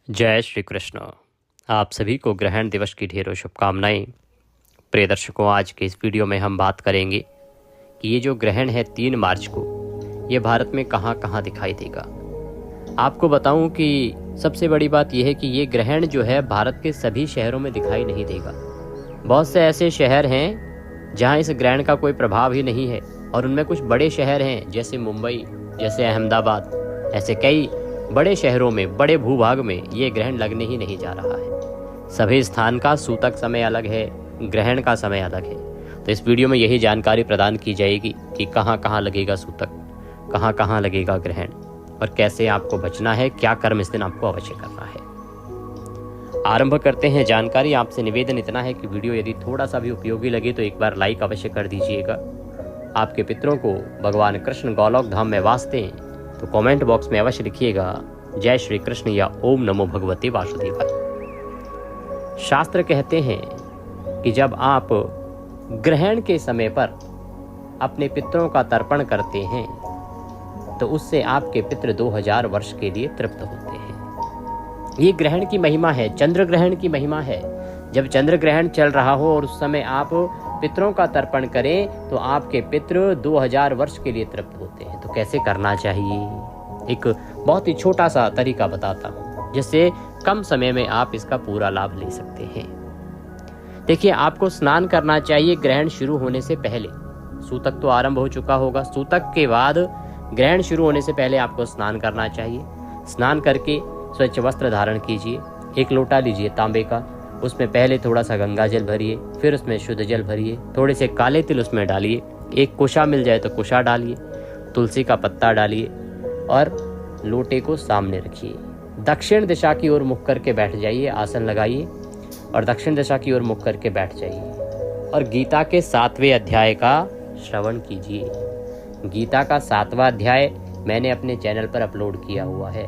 जय श्री कृष्ण। आप सभी को ग्रहण दिवस की ढेरों शुभकामनाएं। प्रिय दर्शकों, आज के इस वीडियो में हम बात करेंगे कि ये जो ग्रहण है 3 मार्च को, ये भारत में कहाँ कहाँ दिखाई देगा। आपको बताऊं कि सबसे बड़ी बात यह है कि ये ग्रहण जो है भारत के सभी शहरों में दिखाई नहीं देगा। बहुत से ऐसे शहर हैं जहाँ इस ग्रहण का कोई प्रभाव ही नहीं है, और उनमें कुछ बड़े शहर हैं जैसे मुंबई, जैसे अहमदाबाद, ऐसे कई बड़े शहरों में, बड़े भूभाग में ये ग्रहण लगने ही नहीं जा रहा है। सभी स्थान का सूतक समय अलग है, ग्रहण का समय अलग है। तो इस वीडियो में यही जानकारी प्रदान की जाएगी कि कहाँ कहाँ लगेगा सूतक, कहाँ कहाँ लगेगा ग्रहण, और कैसे आपको बचना है, क्या कर्म इस दिन आपको अवश्य करना है। आरंभ करते हैं जानकारी। आपसे निवेदन इतना है कि वीडियो यदि थोड़ा सा भी उपयोगी लगे तो एक बार लाइक अवश्य कर दीजिएगा। आपके पितरों को भगवान कृष्ण गोलोक धाम में वास दें तो कमेंट बॉक्स में अवश्य लिखिएगा जय श्री कृष्ण या ओम नमो भगवते वासुदेवाय। शास्त्र कहते हैं कि जब आप ग्रहण के समय पर अपने पितरों का तर्पण करते हैं तो उससे आपके पितृ 2000 वर्ष के लिए तृप्त होते हैं। ये ग्रहण की महिमा है, चंद्र ग्रहण की महिमा है। जब चंद्र ग्रहण चल रहा हो और उस समय आप पितरों का तर्पण करें तो आपके पितृ 2000 वर्ष के लिए तृप्त होते हैं। तो कैसे करना चाहिए, एक बहुत ही छोटा सा तरीका बताता हूँ जिससे कम समय में आप इसका पूरा लाभ ले सकते हैं। देखिए, आपको स्नान करना चाहिए ग्रहण शुरू होने से पहले। सूतक तो आरंभ हो चुका होगा, सूतक के बाद ग्रहण शुरू होने से पहले आपको स्नान करना चाहिए। स्नान करके स्वच्छ वस्त्र धारण कीजिए, एक लोटा लीजिए तांबे का, उसमें पहले थोड़ा सा गंगा जल भरिए, फिर उसमें शुद्ध जल भरिए, थोड़े से काले तिल उसमें डालिए, एक कुशा मिल जाए तो कुशा डालिए, तुलसी का पत्ता डालिए और लोटे को सामने रखिए। दक्षिण दिशा की ओर मुख करके बैठ जाइए, आसन लगाइए और दक्षिण दिशा की ओर मुख करके बैठ जाइए और गीता के 7वें अध्याय का श्रवण कीजिए। गीता का 7वां अध्याय मैंने अपने चैनल पर अपलोड किया हुआ है।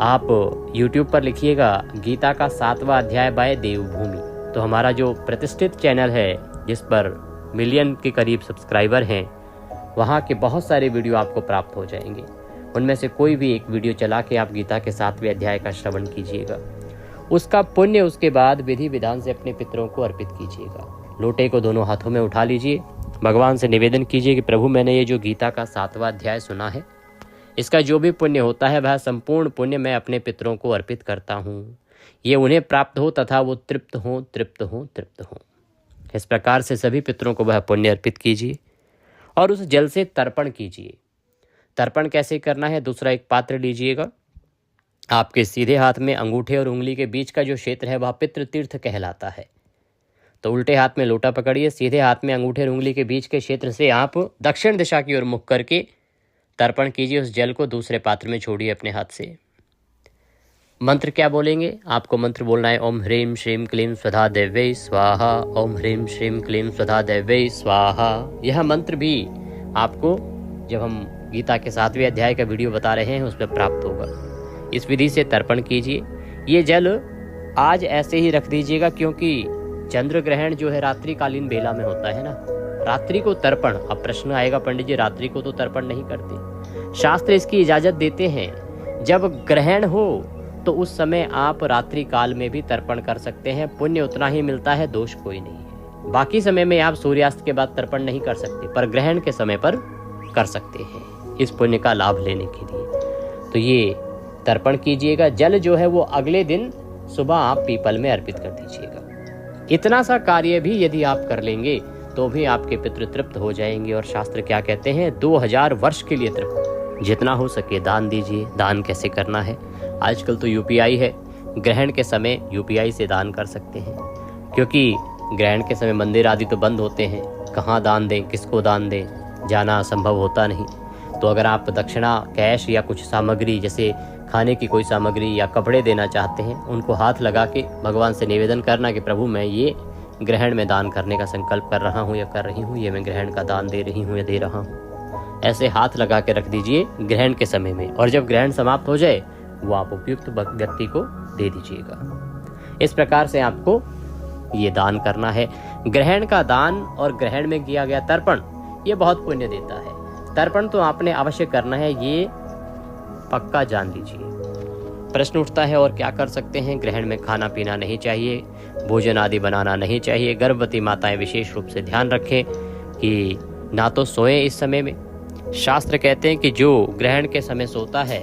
आप YouTube पर लिखिएगा गीता का 7वां अध्याय बाय देवभूमि, तो हमारा जो प्रतिष्ठित चैनल है जिस पर मिलियन के करीब सब्सक्राइबर हैं, वहाँ के बहुत सारे वीडियो आपको प्राप्त हो जाएंगे। उनमें से कोई भी एक वीडियो चला के आप गीता के 7वें अध्याय का श्रवण कीजिएगा। उसका पुण्य उसके बाद विधि विधान से अपने पितरों को अर्पित कीजिएगा। लोटे को दोनों हाथों में उठा लीजिए, भगवान से निवेदन कीजिए कि प्रभु, मैंने ये जो गीता का 7वां अध्याय सुना है, इसका जो भी पुण्य होता है वह संपूर्ण पुण्य मैं अपने पितरों को अर्पित करता हूँ। ये उन्हें प्राप्त हो तथा वो तृप्त हो, तृप्त हो, तृप्त हो। इस प्रकार से सभी पितरों को वह पुण्य अर्पित कीजिए और उस जल से तर्पण कीजिए। तर्पण कैसे करना है, दूसरा एक पात्र लीजिएगा। आपके सीधे हाथ में अंगूठे और उंगली के बीच का जो क्षेत्र है वह पितृ तीर्थ कहलाता है। तो उल्टे हाथ में लोटा पकड़िए, सीधे हाथ में अंगूठे और उंगली के बीच के क्षेत्र से आप दक्षिण दिशा की ओर मुख करके तर्पण कीजिए। उस जल को दूसरे पात्र में छोड़िए अपने हाथ से। मंत्र क्या बोलेंगे, आपको मंत्र बोलना है ओम ह्रीम श्रीम क्लीम स्वधा देव्यै स्वाहा, ओम ह्रीम श्रीम क्लीम स्वधा देव्यै स्वाहा। यह मंत्र भी आपको जब हम गीता के 7वें अध्याय का वीडियो बता रहे हैं उसमें प्राप्त होगा। इस विधि से तर्पण कीजिए। ये जल आज ऐसे ही रख दीजिएगा क्योंकि चंद्र ग्रहण जो है रात्रिकालीन बेला में होता है ना, रात्रि को तर्पण। अब प्रश्न आएगा, पंडित जी रात्रि को तो तर्पण नहीं करते। शास्त्र इसकी इजाजत देते हैं, जब ग्रहण हो तो उस समय आप रात्रि काल में भी तर्पण कर सकते हैं। पुण्य उतना ही मिलता है, दोष कोई नहीं है। बाकी समय में आप सूर्यास्त के बाद तर्पण नहीं कर सकते, पर ग्रहण के समय पर कर सकते हैं इस पुण्य का लाभ लेने के लिए। तो ये तर्पण कीजिएगा। जल जो है वो अगले दिन सुबह आप पीपल में अर्पित कर दीजिएगा। इतना सा कार्य भी यदि आप कर लेंगे तो भी आपके पितृ तृप्त हो जाएंगे। और शास्त्र क्या कहते हैं, 2000 वर्ष के लिए तृप्त। जितना हो सके दान दीजिए। दान कैसे करना है, आजकल तो UPI है, ग्रहण के समय UPI से दान कर सकते हैं, क्योंकि ग्रहण के समय मंदिर आदि तो बंद होते हैं। कहाँ दान दें, किसको दान दें, जाना संभव होता नहीं। तो अगर आप दक्षिणा कैश या कुछ सामग्री जैसे खाने की कोई सामग्री या कपड़े देना चाहते हैं, उनको हाथ लगा के भगवान से निवेदन करना कि प्रभु, मैं ये ग्रहण में दान करने का संकल्प कर रहा हूँ या कर रही हूँ, ये मैं ग्रहण का दान दे रही हूँ या दे रहा हूँ। ऐसे हाथ लगा के रख दीजिए ग्रहण के समय में, और जब ग्रहण समाप्त हो जाए वो आप उपयुक्त व्यक्ति को दे दीजिएगा। इस प्रकार से आपको ये दान करना है। ग्रहण का दान और ग्रहण में किया गया तर्पण ये बहुत पुण्य देता है। तर्पण तो आपने अवश्य करना है, ये पक्का जान लीजिए। प्रश्न उठता है और क्या कर सकते हैं। ग्रहण में खाना पीना नहीं चाहिए, भोजन आदि बनाना नहीं चाहिए। गर्भवती माताएं विशेष रूप से ध्यान रखें कि ना तो सोएं इस समय में। शास्त्र कहते हैं कि जो ग्रहण के समय सोता है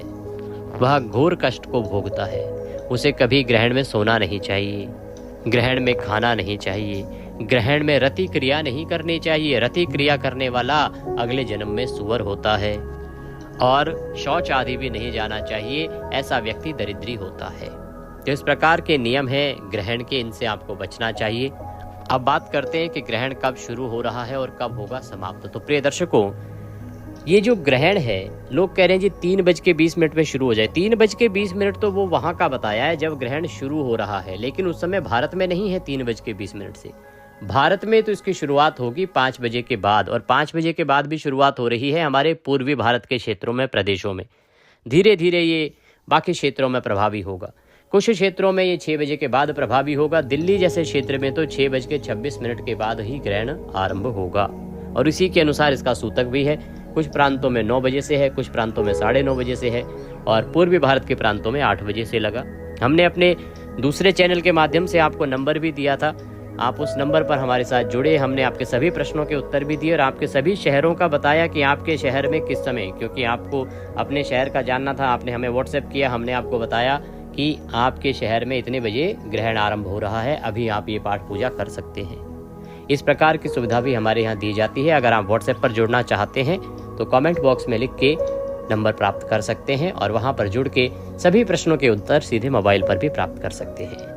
वह घोर कष्ट को भोगता है, उसे कभी ग्रहण में सोना नहीं चाहिए, ग्रहण में खाना नहीं चाहिए, ग्रहण में रति क्रिया नहीं करनी चाहिए। रति क्रिया करने वाला अगले जन्म में सुअर होता है, और शौच आदि भी नहीं जाना चाहिए, ऐसा व्यक्ति दरिद्री होता है। तो इस प्रकार के नियम हैं ग्रहण के, इनसे आपको बचना चाहिए। अब बात करते हैं कि ग्रहण कब शुरू हो रहा है और कब होगा समाप्त। तो प्रिय दर्शकों, ये जो ग्रहण है, लोग कह रहे हैं जी 3:20 में शुरू हो जाए। 3:20 तो वो वहाँ का बताया है जब ग्रहण शुरू हो रहा है, लेकिन उस समय भारत में नहीं है 3:20 से। भारत में तो इसकी शुरुआत होगी 5 बजे के बाद, और 5 बजे के बाद भी शुरुआत हो रही है हमारे पूर्वी भारत के क्षेत्रों में, प्रदेशों में। धीरे धीरे ये बाकी क्षेत्रों में प्रभावी होगा। कुछ क्षेत्रों में ये 6 बजे के बाद प्रभावी होगा। दिल्ली जैसे क्षेत्र में तो 6:26 के बाद ही ग्रहण आरंभ होगा, और इसी के अनुसार इसका सूतक भी है। कुछ प्रांतों में 9 बजे से है, कुछ प्रांतों में 9:30 बजे से है, और पूर्वी भारत के प्रांतों में 8 बजे से लगा। हमने अपने दूसरे चैनल के माध्यम से आपको नंबर भी दिया था, आप उस नंबर पर हमारे साथ जुड़े। हमने आपके सभी प्रश्नों के उत्तर भी दिए और आपके सभी शहरों का बताया कि आपके शहर में किस समय, क्योंकि आपको अपने शहर का जानना था, आपने हमें व्हाट्सएप किया, हमने आपको बताया कि आपके शहर में इतने बजे ग्रहण आरंभ हो रहा है, अभी आप ये पाठ पूजा कर सकते हैं। इस प्रकार की सुविधा भी हमारे यहाँ दी जाती है। अगर आप व्हाट्सएप पर जुड़ना चाहते हैं तो कमेंट बॉक्स में लिख के नंबर प्राप्त कर सकते हैं, और वहाँ पर जुड़ के सभी प्रश्नों के उत्तर सीधे मोबाइल पर भी प्राप्त कर सकते हैं।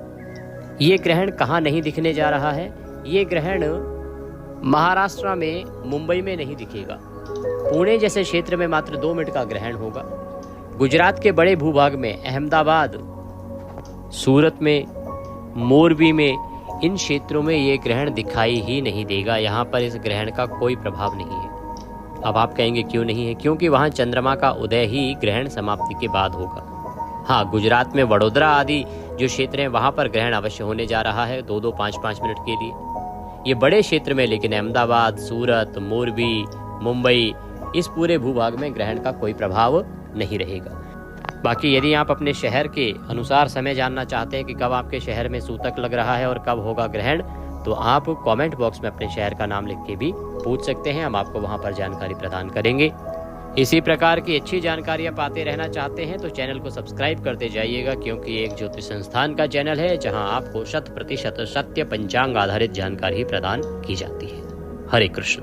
ये ग्रहण कहाँ नहीं दिखने जा रहा है? ये ग्रहण महाराष्ट्र में, मुंबई में नहीं दिखेगा। पुणे जैसे क्षेत्र में मात्र 2 मिनट का ग्रहण होगा। गुजरात के बड़े भूभाग में, अहमदाबाद, सूरत में, मोरबी में, इन क्षेत्रों में ये ग्रहण दिखाई ही नहीं देगा। यहाँ पर इस ग्रहण का कोई प्रभाव नहीं है। अब आप कहेंगे क्यों नहीं है? क्योंकि वहाँ चंद्रमा का उदय ही ग्रहण समाप्ति के बाद होगा। हाँ, गुजरात में वडोदरा आदि जो क्षेत्र हैं वहाँ पर ग्रहण अवश्य होने जा रहा है 2-2, 5-5 मिनट के लिए, ये बड़े क्षेत्र में। लेकिन अहमदाबाद, सूरत, मोरबी, मुंबई, इस पूरे भूभाग में ग्रहण का कोई प्रभाव नहीं रहेगा। बाकी यदि आप अपने शहर के अनुसार समय जानना चाहते हैं कि कब आपके शहर में सूतक लग रहा है और कब होगा ग्रहण, तो आप कमेंट बॉक्स में अपने शहर का नाम लिख के भी पूछ सकते हैं, हम आपको वहां पर जानकारी प्रदान करेंगे। इसी प्रकार की अच्छी जानकारियां पाते रहना चाहते हैं तो चैनल को सब्सक्राइब करते जाइएगा, क्योंकि एक ज्योतिष संस्थान का चैनल है जहां आपको 100% सत्य पंचांग आधारित जानकारी प्रदान की जाती है। हरे कृष्ण।